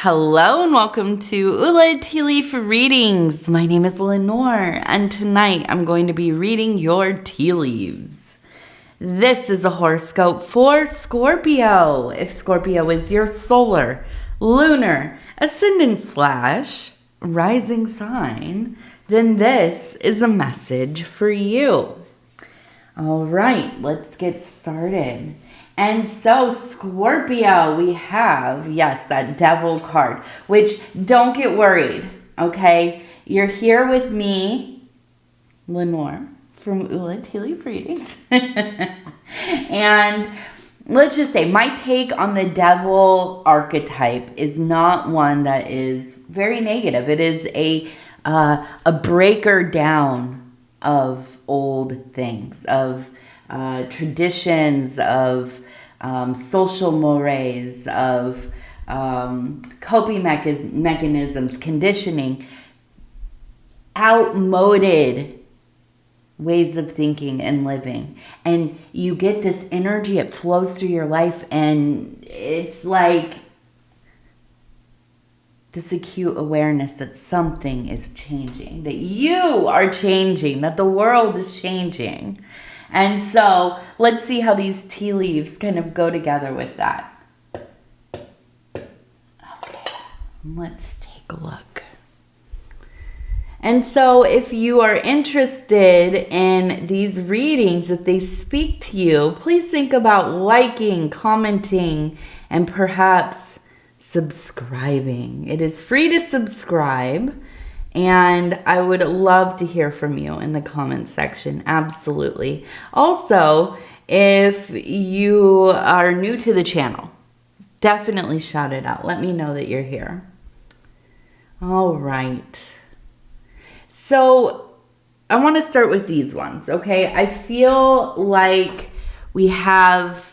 Hello and welcome to Ula Tea Leaf Readings. My name is Lenor and tonight I'm going to be reading your tea leaves. This is a horoscope for Scorpio. If Scorpio is your solar, lunar, ascendant / rising sign, then this is a message for you. All right, let's get started. And so, Scorpio, we have, yes, that devil card, which don't get worried, okay? You're here with me, Lenor, from Ula Tea Leaf Readings. And let's just say my take on the devil archetype is not one that is very negative. It is a breaker down of old things, of traditions, of social mores, of coping mechanisms, conditioning, outmoded ways of thinking and living. And you get this energy, it flows through your life, and it's like this acute awareness that something is changing, that you are changing, that the world is changing. And so let's see how these tea leaves kind of go together with that. Okay, let's take a look. And so if you are interested in these readings, if they speak to you, please think about liking, commenting, and perhaps subscribing. It is free to subscribe. And I would love to hear from you in the comments section. Absolutely. Also, if you are new to the channel, definitely shout it out. Let me know that you're here. All right. So I want to start with these ones, okay? I feel like we have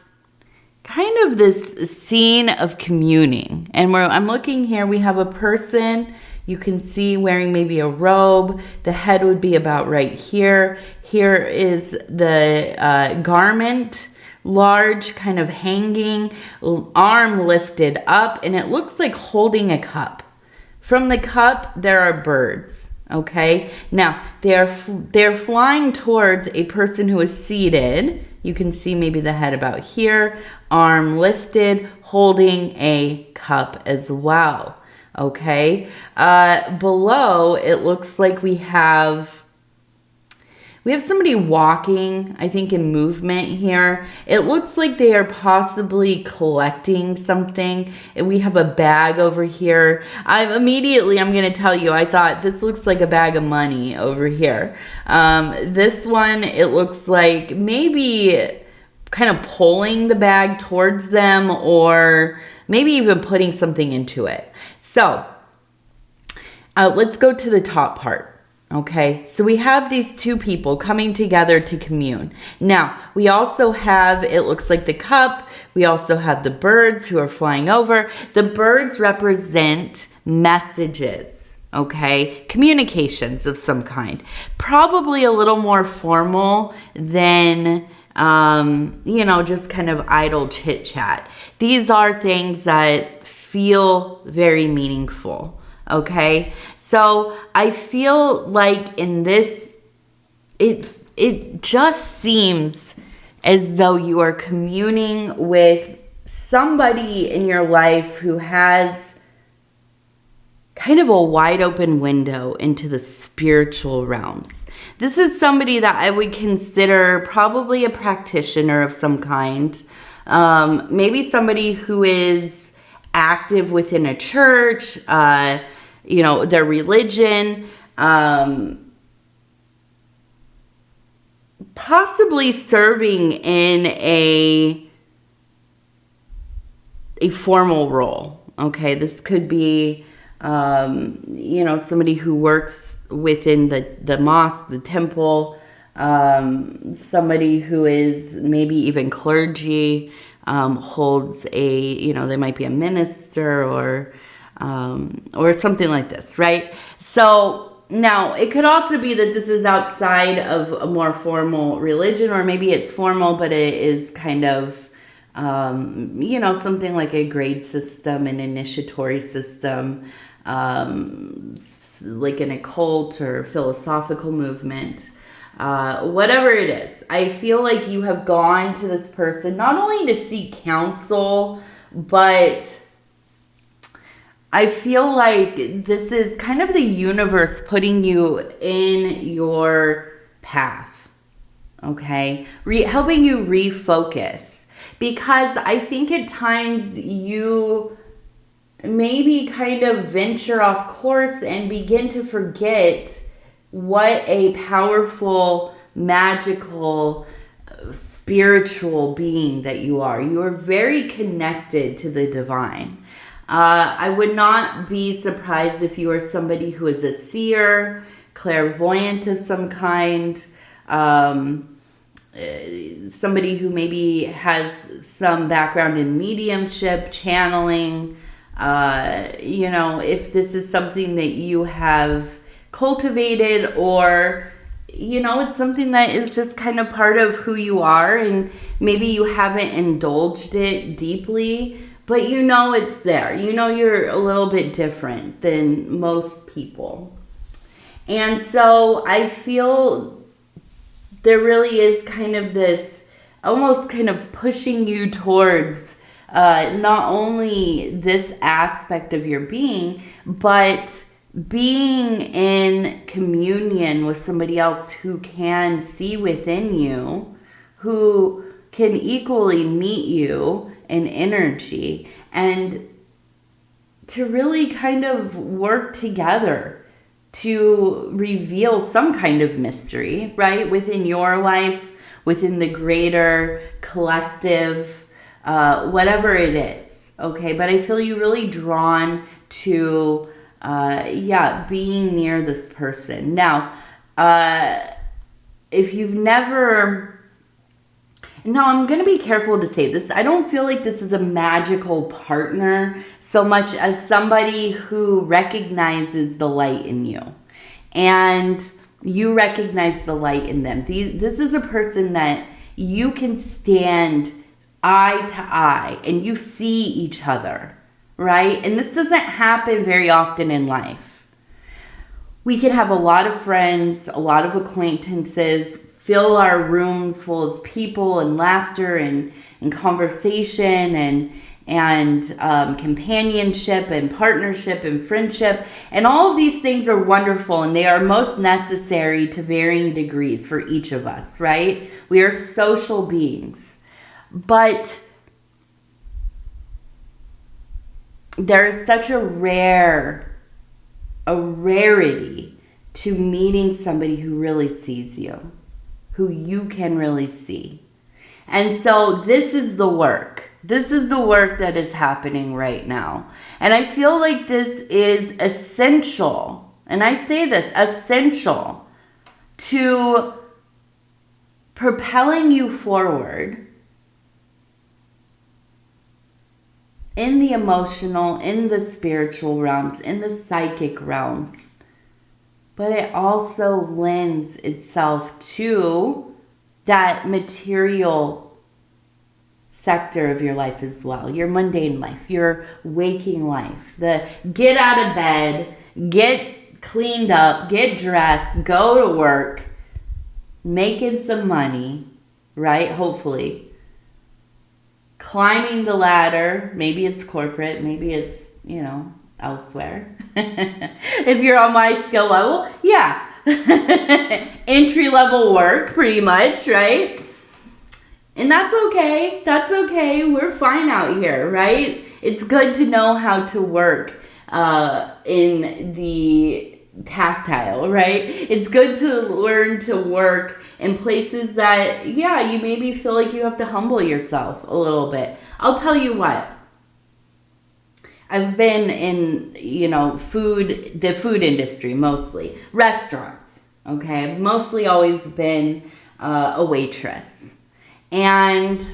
kind of this scene of communing. And I'm looking here, we have a person you can see wearing maybe a robe. The head would be about right here. Here is the garment, large, kind of hanging, arm lifted up, and it looks like holding a cup. From the cup, there are birds, okay? Now, they're flying towards a person who is seated. You can see maybe the head about here, arm lifted, holding a cup as well. Okay, below it looks like we have somebody walking, I think, in movement here. It looks like they are possibly collecting something. We have a bag over here. I'm going to tell you, I thought this looks like a bag of money over here. This one, it looks like maybe kind of pulling the bag towards them, or maybe even putting something into it. So let's go to the top part, okay? So we have these two people coming together to commune. Now, we also have, it looks like the cup. We also have the birds who are flying over. The birds represent messages, okay? Communications of some kind. Probably a little more formal than just kind of idle chit chat. These are things that feel very meaningful, okay? So I feel like in this, it just seems as though you are communing with somebody in your life who has kind of a wide open window into the spiritual realms. This is somebody that I would consider probably a practitioner of some kind. Maybe somebody who is active within a church, their religion, possibly serving in a formal role. Okay, this could be, somebody who works within the mosque, the temple, somebody who is maybe even clergy, holds they might be a minister or something like this, right? So now it could also be that this is outside of a more formal religion, or maybe it's formal, but it is kind of You know, something like a grade system, an initiatory system, like an occult or philosophical movement, whatever it is. I feel like you have gone to this person not only to seek counsel, but I feel like this is kind of the universe putting you in your path, okay? Helping you refocus. Because I think at times you maybe kind of venture off course and begin to forget what a powerful, magical, spiritual being that you are. You are very connected to the divine. I would not be surprised if you are somebody who is a seer, clairvoyant of some kind, somebody who maybe has some background in mediumship, channeling, you know, if this is something that you have cultivated, or, you know, it's something that is just kind of part of who you are, and maybe you haven't indulged it deeply, but you know it's there. You know you're a little bit different than most people. And so I feel there really is kind of this almost kind of pushing you towards not only this aspect of your being, but being in communion with somebody else who can see within you, who can equally meet you in energy, and to really kind of work together to reveal some kind of mystery, right? Within your life, within the greater collective, whatever it is, okay? But I feel you really drawn to, being near this person. Now, if you've never... Now, I'm going to be careful to say this. I don't feel like this is a magical partner so much as somebody who recognizes the light in you. And you recognize the light in them. This is a person that you can stand eye to eye and you see each other, right? And this doesn't happen very often in life. We can have a lot of friends, a lot of acquaintances, fill our rooms full of people and laughter and conversation and companionship and partnership and friendship. And all of these things are wonderful, and they are most necessary to varying degrees for each of us, right? We are social beings. But there is such a rarity to meeting somebody who really sees you, who you can really see. And so this is the work. This is the work that is happening right now. And I feel like this is essential. And I say this, essential to propelling you forward in the emotional, in the spiritual realms, in the psychic realms. But it also lends itself to that material sector of your life as well. Your mundane life, your waking life. The get out of bed, get cleaned up, get dressed, go to work, making some money, right? Hopefully. Climbing the ladder. Maybe it's corporate. Maybe it's, elsewhere. If you're on my skill level, yeah. Entry level work, pretty much, right? And that's okay. That's okay. We're fine out here, right? It's good to know how to work in the tactile, right? It's good to learn to work in places that, you maybe feel like you have to humble yourself a little bit. I'll tell you what. I've been in, the food industry mostly. Restaurants, okay? I've mostly always been a waitress. And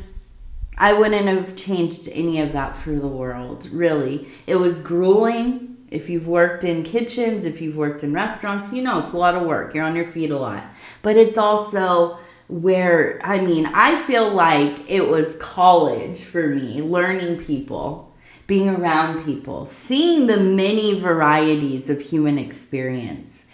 I wouldn't have changed any of that for the world, really. It was grueling. If you've worked in kitchens, if you've worked in restaurants, it's a lot of work. You're on your feet a lot. But it's also where, I mean, I feel like it was college for me, learning people, being around people, seeing the many varieties of human experience.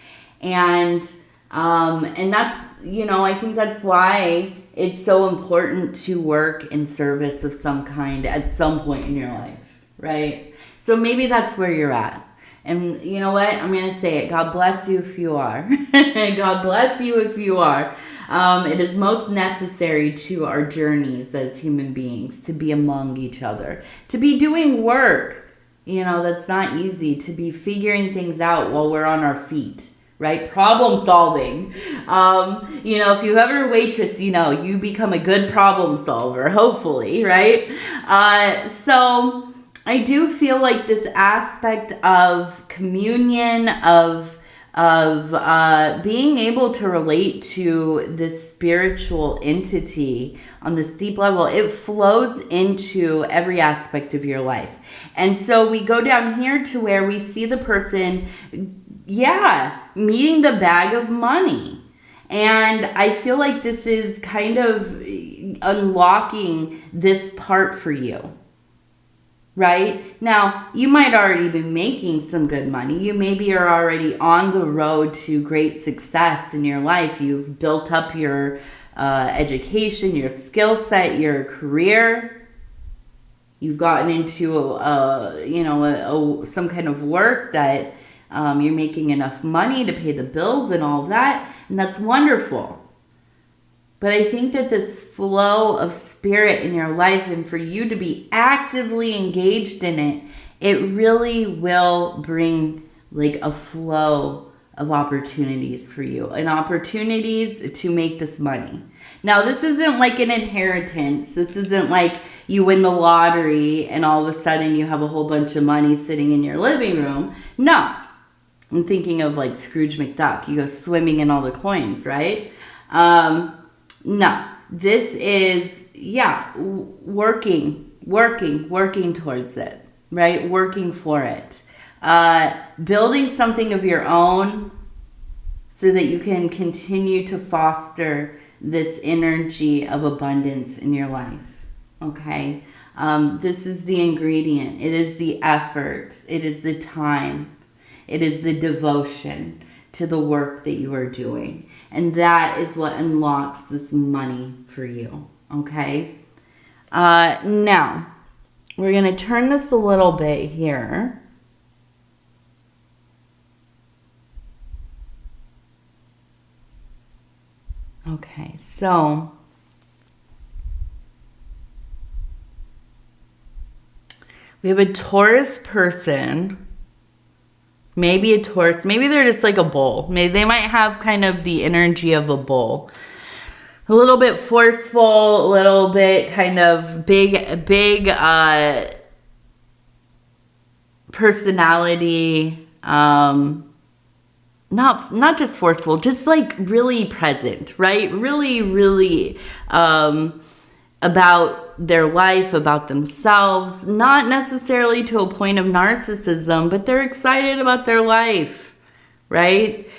And that's, you know, I think that's why it's so important to work in service of some kind at some point in your life, right? So maybe that's where you're at. And you know what? I'm going to say it. God bless you if you are. God bless you if you are. It is most necessary to our journeys as human beings to be among each other, to be doing work, you know, that's not easy, to be figuring things out while we're on our feet, right? Problem solving. You know, if you ever waitress, you know, you become a good problem solver, hopefully, right? So I do feel like this aspect of communion, of being able to relate to this spiritual entity on this deep level, it flows into every aspect of your life. And so we go down here to where we see the person, meeting the bag of money. And I feel like this is kind of unlocking this part for you. Right? Now, you might already be making some good money. You maybe are already on the road to great success in your life. You've built up your education, your skill set, your career. You've gotten into, some kind of work that you're making enough money to pay the bills and all of that. And that's wonderful. But I think that this flow of spirit in your life, and for you to be actively engaged in it, it really will bring like a flow of opportunities for you, and opportunities to make this money. Now, this isn't like an inheritance. This isn't like you win the lottery and all of a sudden you have a whole bunch of money sitting in your living room. No. I'm thinking of like Scrooge McDuck. You go swimming in all the coins, right? No, this is, working towards it, right? Working for it. Building something of your own so that you can continue to foster this energy of abundance in your life, okay? This is the ingredient. It is the effort. It is the time. It is the devotion to the work that you are doing. And that is what unlocks this money for you, okay? Now, we're going to turn this a little bit here. Okay, so we have a Taurus person. Maybe a Taurus. Maybe they're just like a bull. Maybe they might have kind of the energy of a bull. A little bit forceful, a little bit kind of big personality. Not just forceful, just like really present, right? Really about their life, about themselves, not necessarily to a point of narcissism, but they're excited about their life, right?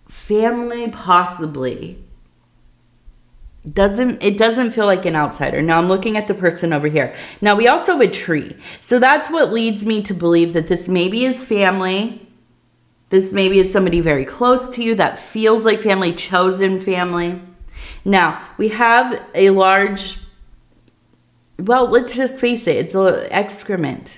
Family, possibly. It doesn't feel like an outsider. Now I'm looking at the person over here. Now we also have a tree. So that's what leads me to believe that this maybe is family. This maybe is somebody very close to you that feels like family, chosen family. Now, we have a large, well, let's just face it, it's an excrement.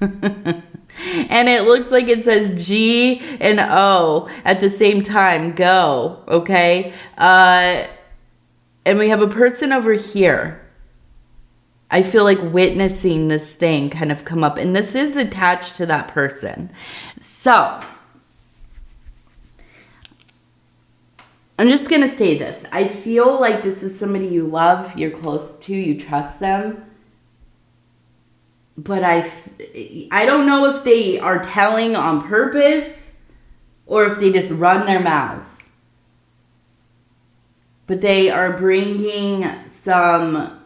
And it looks like it says G and O at the same time, go, okay? And we have a person over here. I feel like witnessing this thing kind of come up, and this is attached to that person. So I'm just going to say this. I feel like this is somebody you love, you're close to, you trust them. But I don't know if they are telling on purpose or if they just run their mouths. But they are bringing some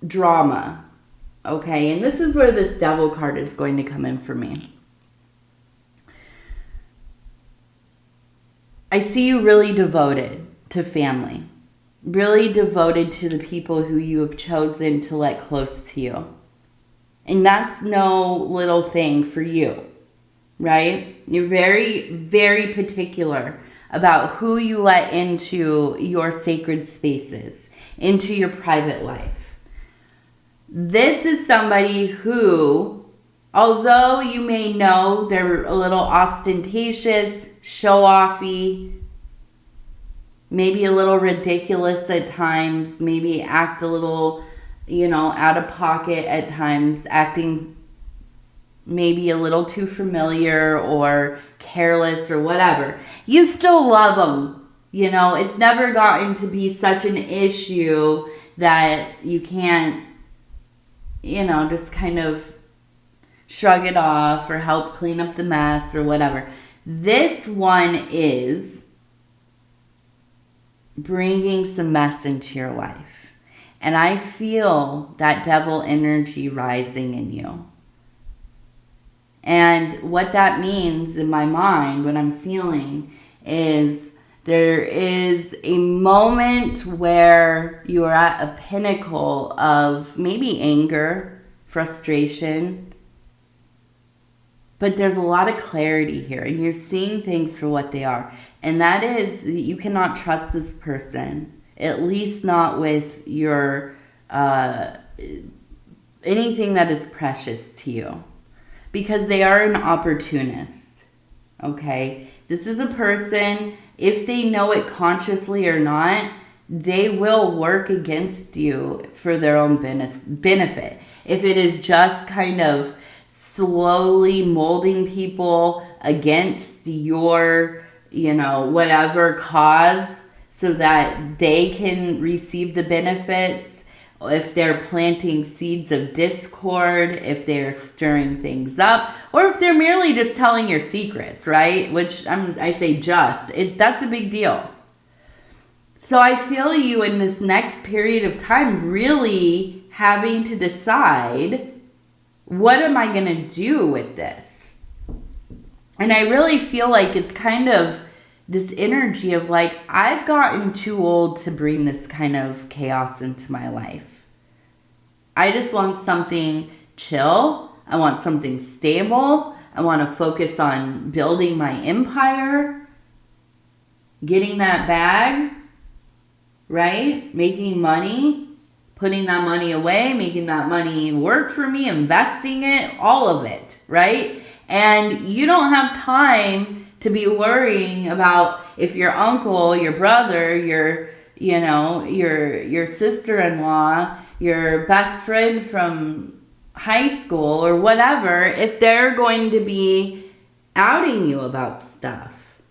drama, okay? And this is where this Devil card is going to come in for me. I see you really devoted to family, really devoted to the people who you have chosen to let close to you. And that's no little thing for you, right? You're very, very particular about who you let into your sacred spaces, into your private life. This is somebody who, although you may know they're a little ostentatious, show-offy, maybe a little ridiculous at times, maybe act a little, out of pocket at times, acting maybe a little too familiar or careless or whatever. You still love them. It's never gotten to be such an issue that you can't, just kind of shrug it off or help clean up the mess or whatever. This one is bringing some mess into your life. And I feel that devil energy rising in you. And what that means in my mind, what I'm feeling, is there is a moment where you are at a pinnacle of maybe anger, frustration, but there's a lot of clarity here, and you're seeing things for what they are. And that is, you cannot trust this person, at least not with your anything that is precious to you, because they are an opportunist, okay? This is a person, if they know it consciously or not, they will work against you for their own benefit. If it is just kind of slowly molding people against your, whatever cause so that they can receive the benefits, if they're planting seeds of discord, if they're stirring things up, or if they're merely just telling your secrets, right? Which I say that's a big deal. So I feel you in this next period of time really having to decide, what am I going to do with this? And I really feel like it's kind of this energy of like, I've gotten too old to bring this kind of chaos into my life. I just want something chill. I want something stable. I want to focus on building my empire, getting that bag, right? Making money, putting that money away, making that money work for me, investing it, all of it, right? And you don't have time to be worrying about if your uncle, your brother, your sister-in-law, your best friend from high school or whatever, if they're going to be outing you about stuff.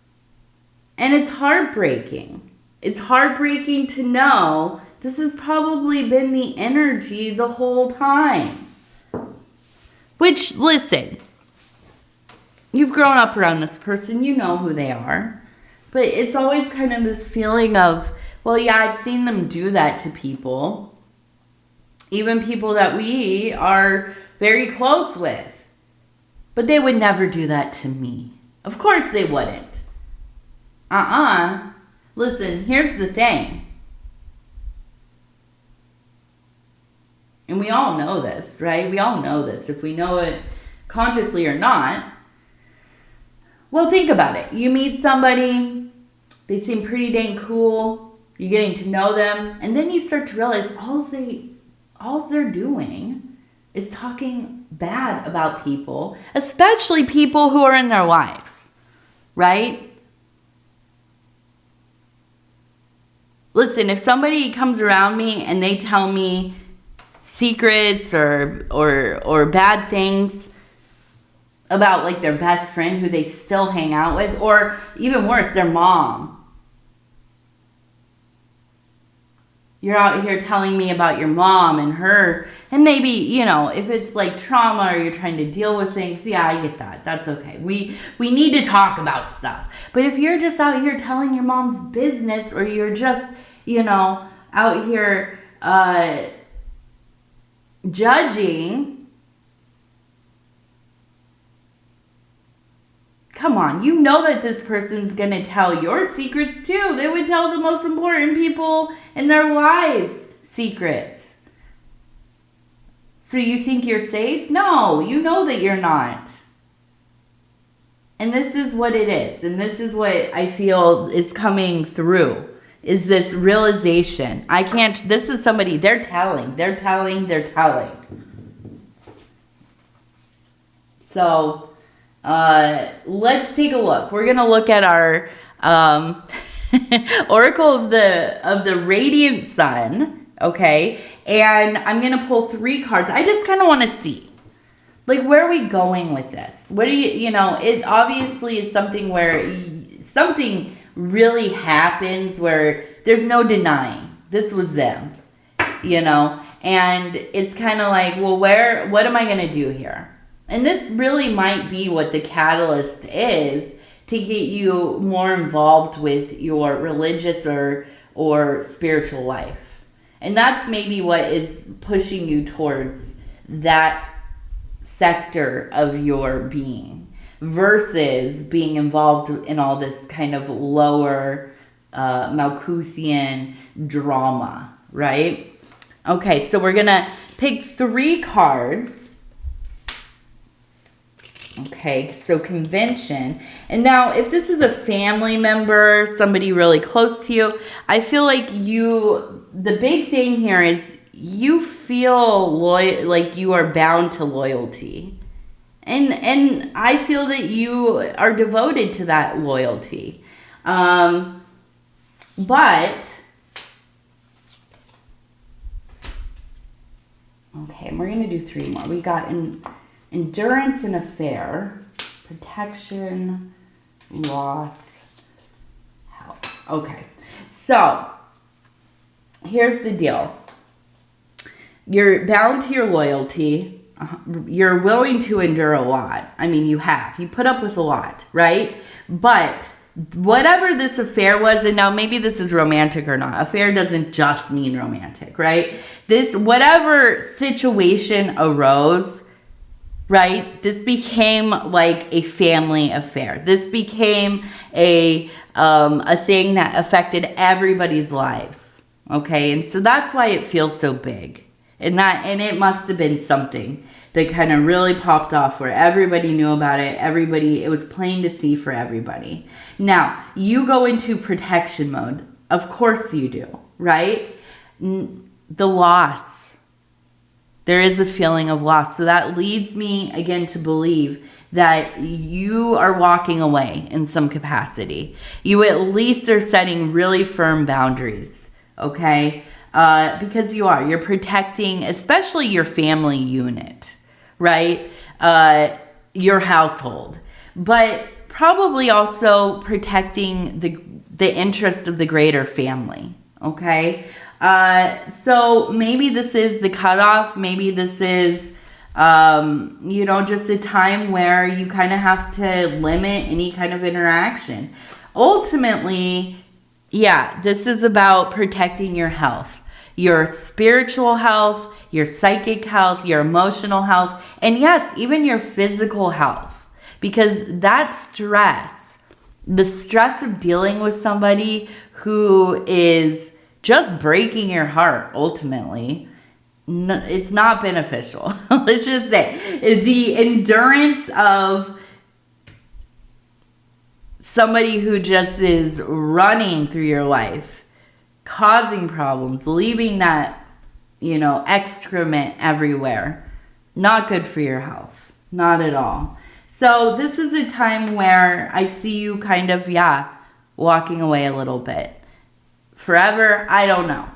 And it's heartbreaking. It's heartbreaking to know this has probably been the energy the whole time. Which, listen, you've grown up around this person, you know who they are. But it's always kind of this feeling of, well, yeah, I've seen them do that to people. Even people that we are very close with. But they would never do that to me. Of course they wouldn't. Listen, here's the thing. And we all know this, right? We all know this, if we know it consciously or not. Well, think about it. You meet somebody, they seem pretty dang cool, you're getting to know them, and then you start to realize all they're doing is talking bad about people, especially people who are in their lives, right? Listen, if somebody comes around me and they tell me secrets or bad things about like their best friend who they still hang out with, or even worse, their mom. You're out here telling me about your mom and her, and maybe, if it's like trauma or you're trying to deal with things, yeah, I get that. That's okay. We need to talk about stuff. But if you're just out here telling your mom's business, or you're just, out here judging, come on. You know that this person's going to tell your secrets too. They would tell the most important people in their lives secrets. So you think you're safe? No, you know that you're not. And this is what it is. And this is what I feel is coming through, is this realization. I can't, this is somebody, they're telling. So, let's take a look. We're going to look at our Oracle of the Radiant Sun, okay? And I'm going to pull 3 cards. I just kind of want to see, like, where are we going with this? What do you know, it obviously is something where something really happens where there's no denying this was them, you know? And it's kind of like, well, what am I going to do here? And this really might be what the catalyst is to get you more involved with your religious or spiritual life. And that's maybe what is pushing you towards that sector of your being versus being involved in all this kind of lower Malthusian drama, right? Okay, so we're going to pick 3 cards. Okay, so convention. And now if this is a family member, somebody really close to you, I feel like the big thing here is you feel like you are bound to loyalty. And I feel that you are devoted to that loyalty. But okay, and we're going to do 3 more. We got endurance and affair, protection, loss, health. Okay, so here's the deal. You're bound to your loyalty. You're willing to endure a lot. I mean, you put up with a lot, right? But whatever this affair was, and now maybe this is romantic or not. Affair doesn't just mean romantic, right? Whatever situation arose, right? This became like a family affair. This became a thing that affected everybody's lives. Okay, and so that's why it feels so big. And it must have been something that kind of really popped off where everybody knew about it. It was plain to see for everybody. Now, you go into protection mode. Of course you do, right? The loss. There is a feeling of loss. So that leads me, again, to believe that you are walking away in some capacity. You at least are setting really firm boundaries, okay? Because you're protecting, especially your family unit, right? Your household. But probably also protecting the interest of the greater family, okay? So maybe this is the cutoff. Maybe this is, just a time where you kind of have to limit any kind of interaction. Ultimately, this is about protecting your health, your spiritual health, your psychic health, your emotional health, and yes, even your physical health. Because that stress, the stress of dealing with somebody who is just breaking your heart, ultimately, it's not beneficial. Let's just say the endurance of somebody who just is running through your life, causing problems, leaving that, excrement everywhere. Not good for your health. Not at all. So this is a time where I see you kind of, walking away a little bit. Forever, I don't know.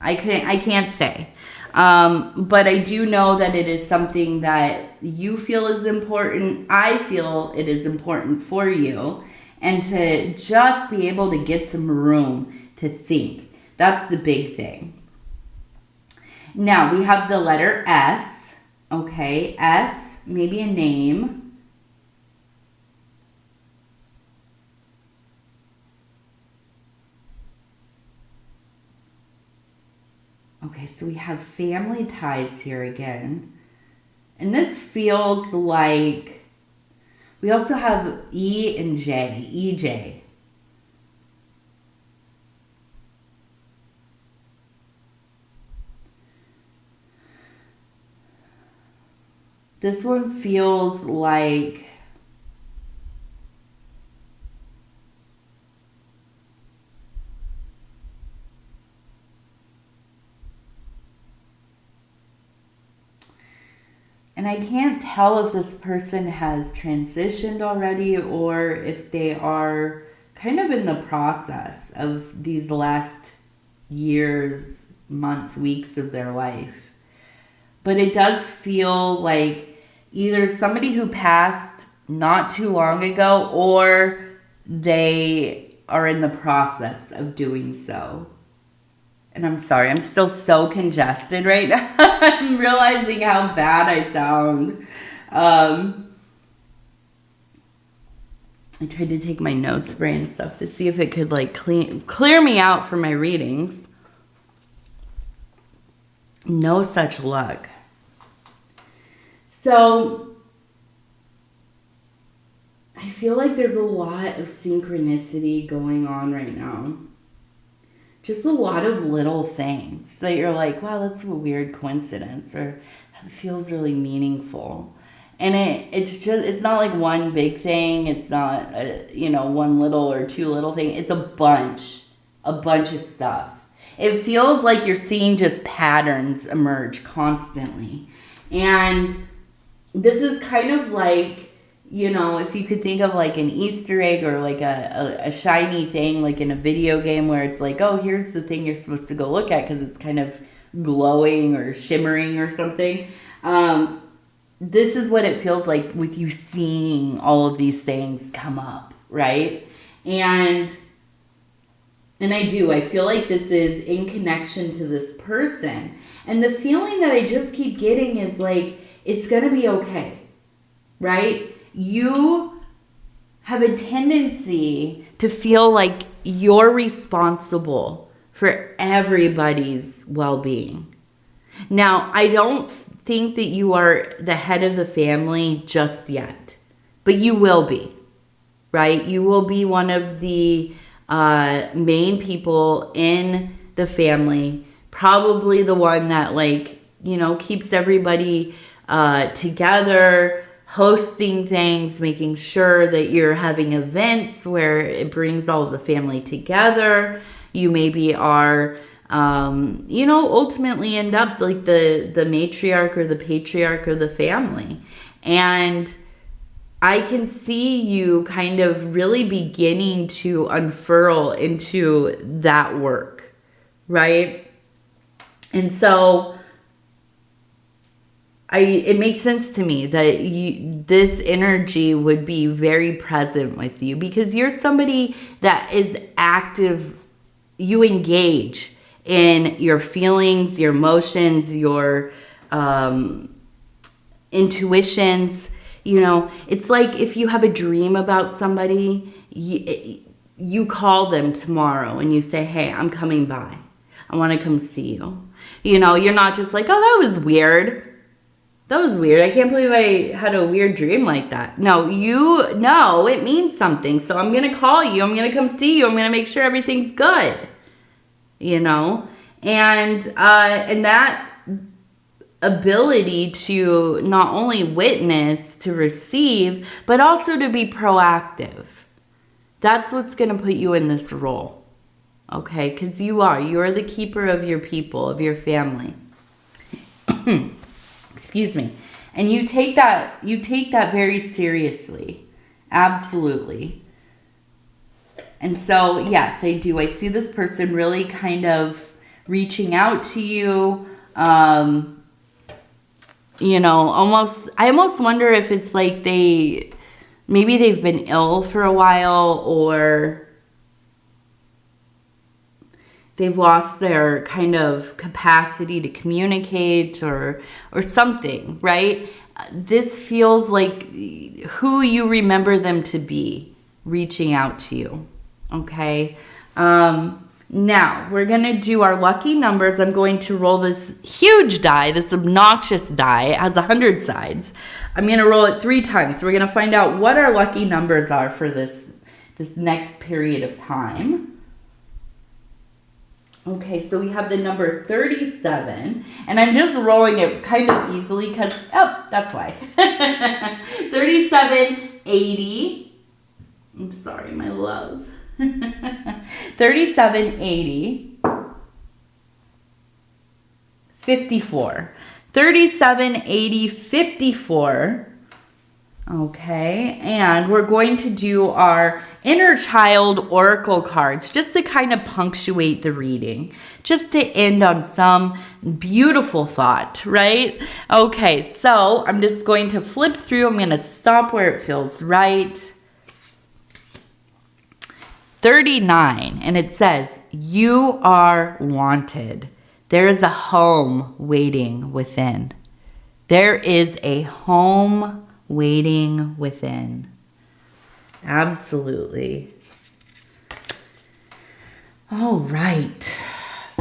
I can't say. But I do know that it is something that you feel is important. I feel it is important for you. And to just be able to get some room to think. That's the big thing. Now, we have the letter S. Okay, S, maybe a name. Okay, so we have family ties here again. And this feels like We also have E and J, EJ. This one feels like and I can't tell if this person has transitioned already or if they are kind of in the process of these last years, months, weeks of their life. But it does feel like either somebody who passed not too long ago or they are in the process of doing so. And I'm sorry, I'm still so congested right now. I'm realizing how bad I sound. I tried to take my note spray and stuff to see if it could like clear me out for my readings. No such luck. So I feel like there's a lot of synchronicity going on right now. Just a lot of little things that you're like, wow, that's a weird coincidence, or that feels really meaningful. And it's not like one big thing. It's not, one little or two little thing. It's a bunch of stuff. It feels like you're seeing just patterns emerge constantly. And this is kind of like, if you could think of like an Easter egg or like a shiny thing, like in a video game where it's like, oh, here's the thing you're supposed to go look at because it's kind of glowing or shimmering or something. This is what it feels like with you seeing all of these things come up, right? And I feel like this is in connection to this person. And the feeling that I just keep getting is like, it's going to be okay, right? You have a tendency to feel like you're responsible for everybody's well-being. Now, I don't think that you are the head of the family just yet, but you will be, right? You will be one of the main people in the family, probably the one that keeps everybody together, hosting things, making sure that you're having events where it brings all of the family together. You maybe are, ultimately end up like the matriarch or the patriarch of the family. And I can see you kind of really beginning to unfurl into that work, right? And so it makes sense to me that this energy would be very present with you because you're somebody that is active. You engage in your feelings, your emotions, your intuitions. It's like if you have a dream about somebody, you call them tomorrow and you say, hey, I'm coming by. I want to come see you. You're not just like, oh, that was weird. That was weird. I can't believe I had a weird dream like that. No, you know it means something. So I'm going to call you. I'm going to come see you. I'm going to make sure everything's good. And that ability to not only witness, to receive, but also to be proactive. That's what's going to put you in this role. Okay? Because you're the keeper of your people, of your family. Excuse me. And you take that very seriously. Absolutely. And so, yes, I do. I see this person really kind of reaching out to you. Almost, I almost wonder if it's like maybe they've been ill for a while or they've lost their kind of capacity to communicate or something, right? This feels like who you remember them to be reaching out to you, okay? Now, we're going to do our lucky numbers. I'm going to roll this huge die, this obnoxious die. It has 100 sides. I'm going to roll it 3 times. So we're going to find out what our lucky numbers are for this next period of time. Okay, so we have the number 37. And I'm just rolling it kind of easily because, oh, that's why. 37, 80. I'm sorry, my love. 37, 80, 54. 37, 80, 54. Okay, and we're going to do our inner child oracle cards just to kind of punctuate the reading, just to end on some beautiful thought, right? Okay, so I'm just going to flip through. I'm going to stop where it feels right. 39, and it says, you are wanted. There is a home waiting within. There is a home waiting within. Absolutely. All right.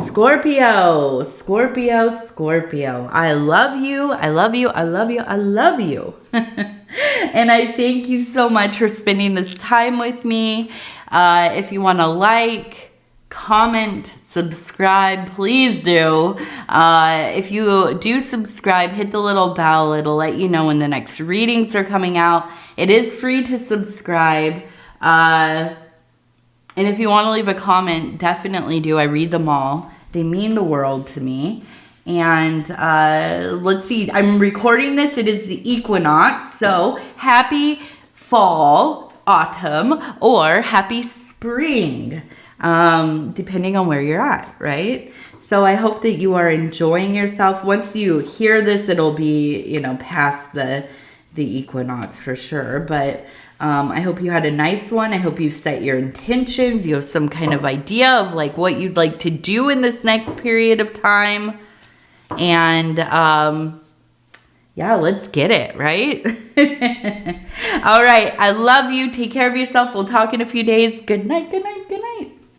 Scorpio, Scorpio, Scorpio. I love you. I love you. I love you. I love you. And I thank you so much for spending this time with me. If you want to like, comment, subscribe, please do. If you do subscribe, hit the little bell. It'll let you know when the next readings are coming out. It is free to subscribe. And if you want to leave a comment, definitely do. I read them all. They mean the world to me. And let's see, I'm recording this. It is the equinox. So happy fall, autumn, or happy spring, depending on where you're at, right? So I hope that you are enjoying yourself. Once you hear this, it'll be, you know, past the equinox for sure. But I hope you had a nice one. I hope you set your intentions. You have some kind of idea of like what you'd like to do in this next period of time. And yeah, let's get it, right? All right. I love you. Take care of yourself. We'll talk in a few days. Good night, good night, good night.